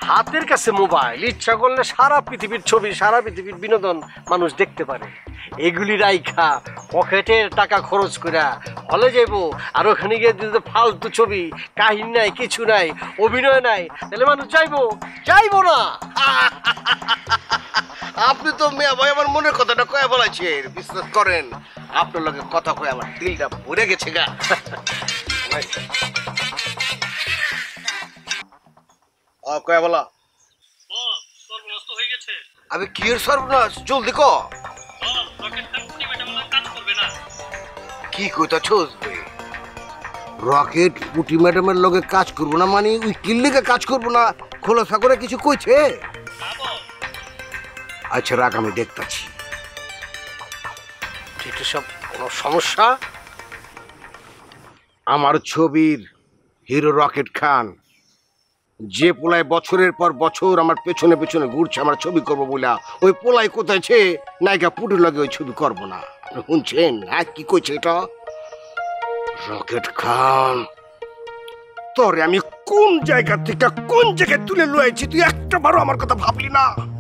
হাতের কাছে মোবাইল, ইচ্ছা করলে সারা পৃথিবীর ছবি, সারা পৃথিবীর বিনোদন মানুষ দেখতে পারে। এগুলি রাইখা পকেটের টাকা খরচ কইরা হলে যাইবো, আর ওখানে গিয়ে যদি ফালতু ছবি, কাহিনী নাই, কিছু নাই, অভিনয় নাই, তাহলে মানুষ যাইবো? যাইবো না। আপনি তো মিয়া ভাই আমার মনের কথাটা কয়ে বলাইছেন, বিশ্বাস করেন আপনার লগে কথা কয়ে আমার দিলটা ভরে গেছে গা। কয়ে বলা আমি কি এর সর্বনাশ, জলদি ক। কি কইতাছস বে? রকেট পুটি ম্যাডামের লগে কাজ করবো না মানে ওই কিল্লিকে কাজ করবো না, খোলাসা করে কিছু কইছে? আচ্ছা রাখ, আমি দেখতাছি। এটা সব কোনো সমস্যা? আমার ছবির হিরো রকেট খান, যে পোলায় বছরের পর বছর আমার পেছনে পেছনে ঘুরছে আমার ছবি করবো বলে, ওই পোলায় কোথায়ছে নায়িকা পুটুর লগে ওই ছবি করবো না। শুনছেন হ্যাঁ কি কইছে এটা? রকেট খান তোরে আমি কোন জায়গা থেকে কোন জায়গায় তুলে লয়েছি তুই একটা বারো আমার কথা ভাবলি না?